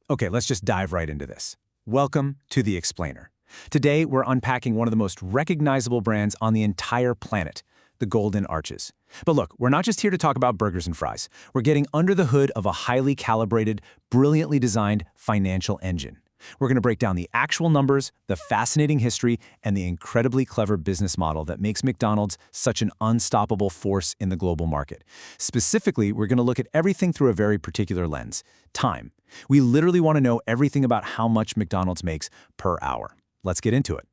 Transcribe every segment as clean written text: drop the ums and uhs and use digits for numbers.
Okay, let's just dive right into this. Welcome to The Explainer. Today, we're unpacking one of the most recognizable brands on the entire planet, the Golden Arches. But look, we're not just here to talk about burgers and fries. We're getting under the hood of a highly calibrated, brilliantly designed financial engine. We're going to break down the actual numbers, the fascinating history, and the incredibly clever business model that makes McDonald's such an unstoppable force in the global market. Specifically, we're going to look at everything through a very particular lens: time. We literally want to know everything about how much McDonald's makes per hour. Let's get into it.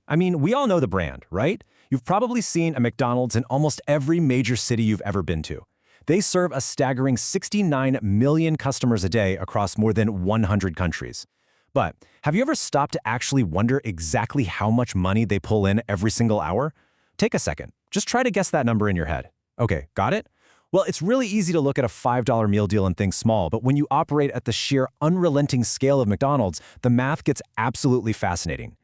I mean, we all know the brand, right? You've probably seen a McDonald's in almost every major city you've ever been to. They serve a staggering 69 million customers a day across more than 100 countries. But have you ever stopped to actually wonder exactly how much money they pull in every single hour? Take a second. Just try to guess that number in your head. Okay, got it? Well, it's really easy to look at a $5 meal deal and think small, but when you operate at the sheer unrelenting scale of McDonald's, the math gets absolutely fascinating.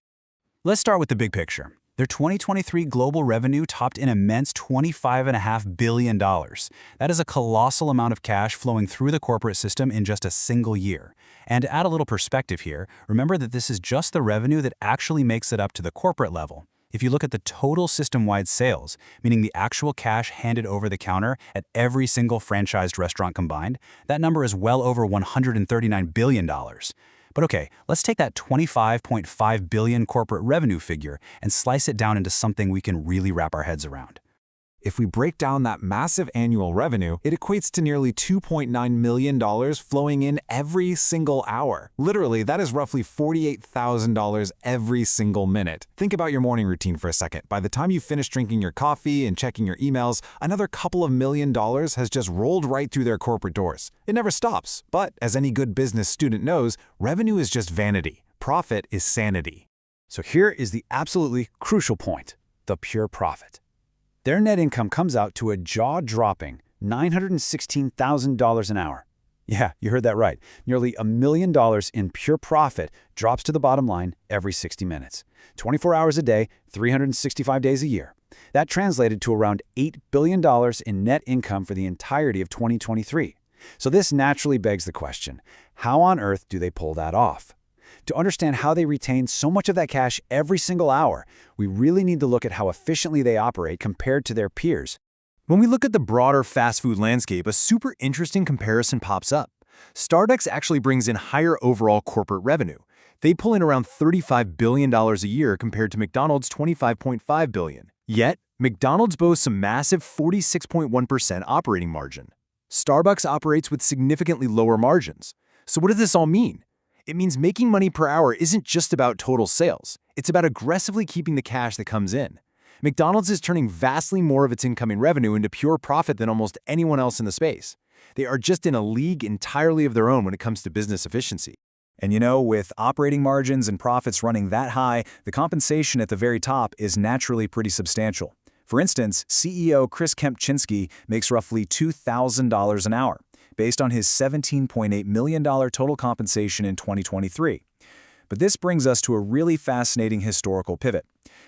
Let's start with the big picture. Their 2023 global revenue topped an immense $25.5 billion. That is a colossal amount of cash flowing through the corporate system in just a single year. And to add a little perspective here, remember that this is just the revenue that actually makes it up to the corporate level. If you look at the total system-wide sales, meaning the actual cash handed over the counter at every single franchised restaurant combined, that number is well over $139 billion. But okay, let's take that $25.5 billion corporate revenue figure and slice it down into something we can really wrap our heads around. If we break down that massive annual revenue, it equates to nearly $2.9 million flowing in every single hour. Literally, that is roughly $48,000 every single minute. Think about your morning routine for a second. By the time you finish drinking your coffee and checking your emails, another couple of $1 million has just rolled right through their corporate doors. It never stops. But as any good business student knows, revenue is just vanity. Profit is sanity. So here is the absolutely crucial point: the pure profit. Their net income comes out to a jaw-dropping $916,000 an hour. Yeah, you heard that right. Nearly $1 million in pure profit drops to the bottom line every 60 minutes. 24 hours a day, 365 days a year. That translated to around $8 billion in net income for the entirety of 2023. So this naturally begs the question: how on earth do they pull that off? To understand how they retain so much of that cash every single hour, we really need to look at how efficiently they operate compared to their peers. When we look at the broader fast food landscape, a super interesting comparison pops up. Starbucks actually brings in higher overall corporate revenue. They pull in around $35 billion a year compared to McDonald's $25.5 billion. Yet, McDonald's boasts a massive 46.1% operating margin. Starbucks operates with significantly lower margins. So what does this all mean? It means making money per hour isn't just about total sales. It's about aggressively keeping the cash that comes in. McDonald's is turning vastly more of its incoming revenue into pure profit than almost anyone else in the space. They are just in a league entirely of their own when it comes to business efficiency. And you know, with operating margins and profits running that high, the compensation at the very top is naturally pretty substantial. For instance, CEO Chris Kempczinski makes roughly $2,000 an hour, based on his $17.8 million total compensation in 2023. But this brings us to a really fascinating historical pivot.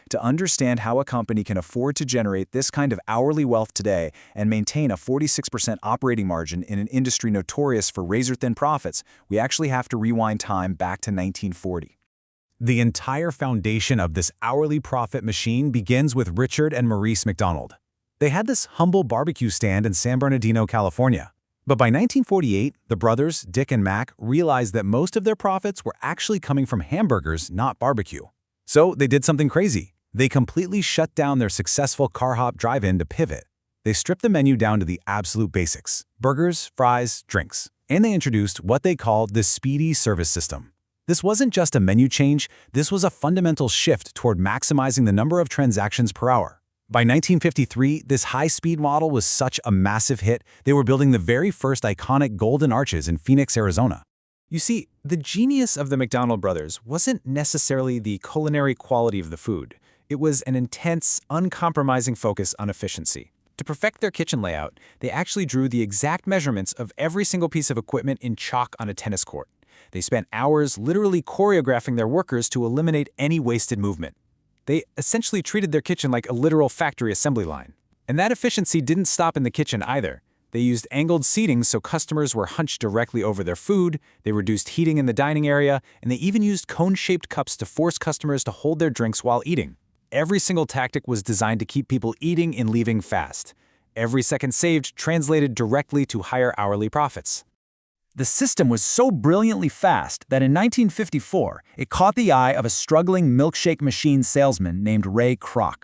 To understand how a company can afford to generate this kind of hourly wealth today and maintain a 46% operating margin in an industry notorious for razor-thin profits, we actually have to rewind time back to 1940. The entire foundation of this hourly profit machine begins with Richard and Maurice McDonald. They had this humble barbecue stand in San Bernardino, California. But by 1948, the brothers, Dick and Mac, realized that most of their profits were actually coming from hamburgers, not barbecue. So they did something crazy. They completely shut down their successful car-hop drive-in to pivot. They stripped the menu down to the absolute basics: burgers, fries, drinks. And they introduced what they called the speedy service system. This wasn't just a menu change, this was a fundamental shift toward maximizing the number of transactions per hour. By 1953, this high-speed model was such a massive hit, they were building the very first iconic Golden Arches in Phoenix, Arizona. You see, the genius of the McDonald brothers wasn't necessarily the culinary quality of the food. It was an intense, uncompromising focus on efficiency. To perfect their kitchen layout, they actually drew the exact measurements of every single piece of equipment in chalk on a tennis court. They spent hours literally choreographing their workers to eliminate any wasted movement. They essentially treated their kitchen like a literal factory assembly line. And that efficiency didn't stop in the kitchen either. They used angled seating so customers were hunched directly over their food, they reduced heating in the dining area, and they even used cone-shaped cups to force customers to hold their drinks while eating. Every single tactic was designed to keep people eating and leaving fast. Every second saved translated directly to higher hourly profits. The system was so brilliantly fast that in 1954, it caught the eye of a struggling milkshake machine salesman named Ray Kroc.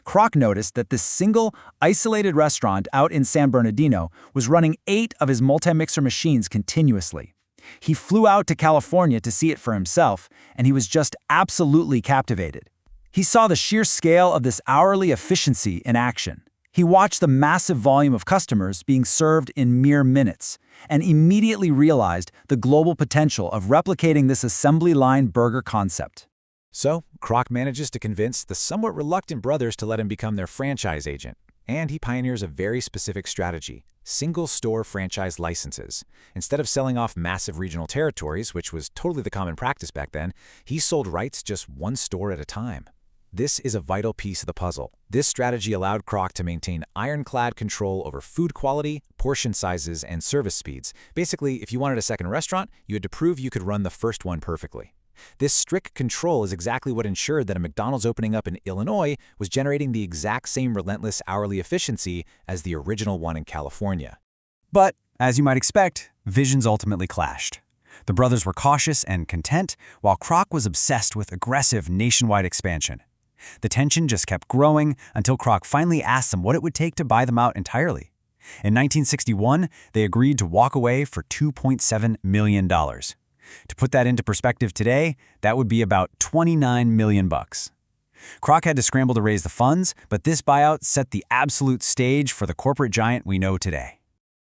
Kroc noticed that this single, isolated restaurant out in San Bernardino was running 8 of his multi-mixer machines continuously. He flew out to California to see it for himself, and he was just absolutely captivated. He saw the sheer scale of this hourly efficiency in action. He watched the massive volume of customers being served in mere minutes, and immediately realized the global potential of replicating this assembly line burger concept. So, Kroc manages to convince the somewhat reluctant brothers to let him become their franchise agent. And he pioneers a very specific strategy: single-store franchise licenses. Instead of selling off massive regional territories, which was totally the common practice back then, he sold rights just one store at a time. This is a vital piece of the puzzle. This strategy allowed Kroc to maintain ironclad control over food quality, portion sizes, and service speeds. Basically, if you wanted a second restaurant, you had to prove you could run the first one perfectly. This strict control is exactly what ensured that a McDonald's opening up in Illinois was generating the exact same relentless hourly efficiency as the original one in California. But, as you might expect, visions ultimately clashed. The brothers were cautious and content, while Kroc was obsessed with aggressive nationwide expansion. The tension just kept growing until Kroc finally asked them what it would take to buy them out entirely. In 1961, they agreed to walk away for $2.7 million. To put that into perspective today, that would be about $29 million. Kroc had to scramble to raise the funds, but this buyout set the absolute stage for the corporate giant we know today.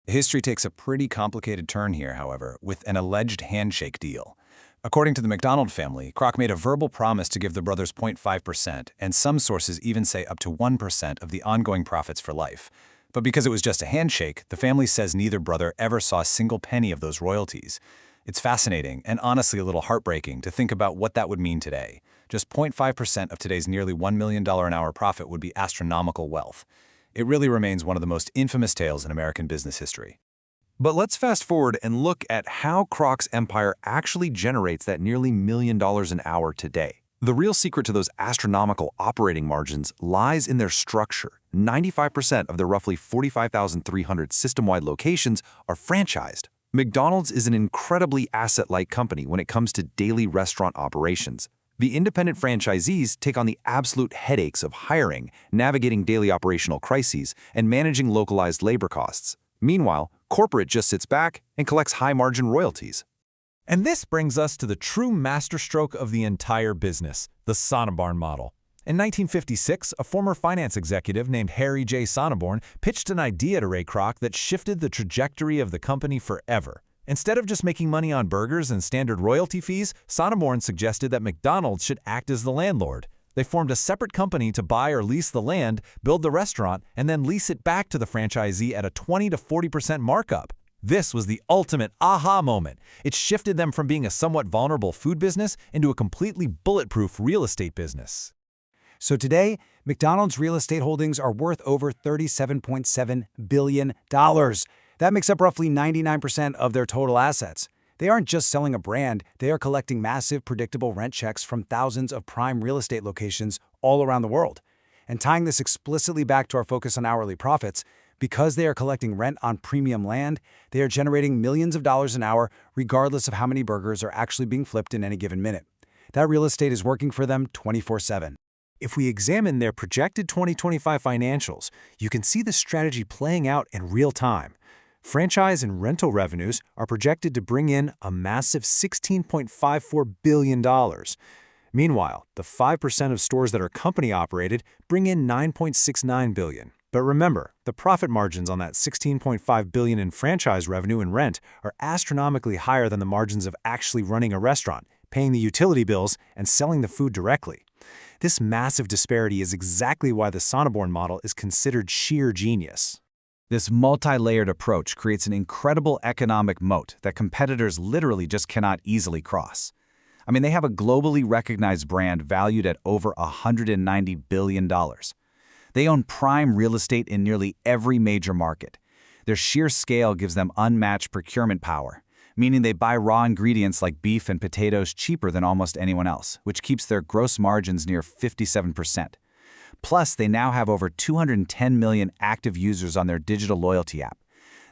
History takes a pretty complicated turn here, however, with an alleged handshake deal. According to the McDonald family, Kroc made a verbal promise to give the brothers 0.5%, and some sources even say up to 1% of the ongoing profits for life. But because it was just a handshake, the family says neither brother ever saw a single penny of those royalties. It's fascinating and honestly a little heartbreaking to think about what that would mean today. Just 0.5% of today's nearly $1 million an hour profit would be astronomical wealth. It really remains one of the most infamous tales in American business history. But let's fast forward and look at how Kroc's empire actually generates that nearly $1 million an hour today. The real secret to those astronomical operating margins lies in their structure. 95% of their roughly 45,300 system-wide locations are franchised. McDonald's is an incredibly asset-light company when it comes to daily restaurant operations. The independent franchisees take on the absolute headaches of hiring, navigating daily operational crises, and managing localized labor costs. Meanwhile, corporate just sits back and collects high-margin royalties. And this brings us to the true masterstroke of the entire business, the Sonneborn model. In 1956, a former finance executive named Harry J. Sonneborn pitched an idea to Ray Kroc that shifted the trajectory of the company forever. Instead of just making money on burgers and standard royalty fees, Sonneborn suggested that McDonald's should act as the landlord. They formed a separate company to buy or lease the land, build the restaurant, and then lease it back to the franchisee at a 20 to 40% markup. This was the ultimate aha moment. It shifted them from being a somewhat vulnerable food business into a completely bulletproof real estate business. So today, McDonald's real estate holdings are worth over $37.7 billion. That makes up roughly 99% of their total assets. They aren't just selling a brand, they are collecting massive, predictable rent checks from thousands of prime real estate locations all around the world. And tying this explicitly back to our focus on hourly profits, because they are collecting rent on premium land, they are generating millions of dollars an hour regardless of how many burgers are actually being flipped in any given minute. That real estate is working for them 24/7. If we examine their projected 2025 financials, you can see the strategy playing out in real time. Franchise and rental revenues are projected to bring in a massive $16.54 billion. Meanwhile, the 5% of stores that are company-operated bring in $9.69 billion. But remember, the profit margins on that $16.5 billion in franchise revenue and rent are astronomically higher than the margins of actually running a restaurant, paying the utility bills, and selling the food directly. This massive disparity is exactly why the Sonneborn model is considered sheer genius. This multi-layered approach creates an incredible economic moat that competitors literally just cannot easily cross. I mean, they have a globally recognized brand valued at over $190 billion. They own prime real estate in nearly every major market. Their sheer scale gives them unmatched procurement power, meaning they buy raw ingredients like beef and potatoes cheaper than almost anyone else, which keeps their gross margins near 57%. Plus, they now have over 210 million active users on their digital loyalty app.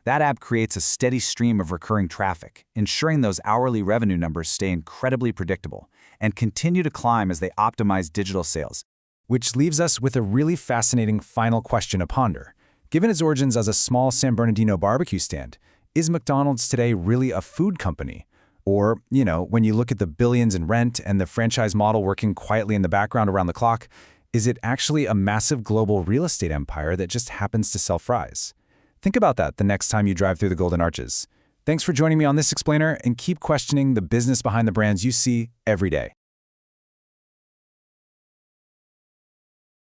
That app creates a steady stream of recurring traffic, ensuring those hourly revenue numbers stay incredibly predictable and continue to climb as they optimize digital sales. Which leaves us with a really fascinating final question to ponder. Given its origins as a small San Bernardino barbecue stand, is McDonald's today really a food company? Or, when you look at the billions in rent and the franchise model working quietly in the background around the clock, is it actually a massive global real estate empire that just happens to sell fries? Think about that the next time you drive through the Golden Arches. Thanks for joining me on this explainer, and keep questioning the business behind the brands you see every day.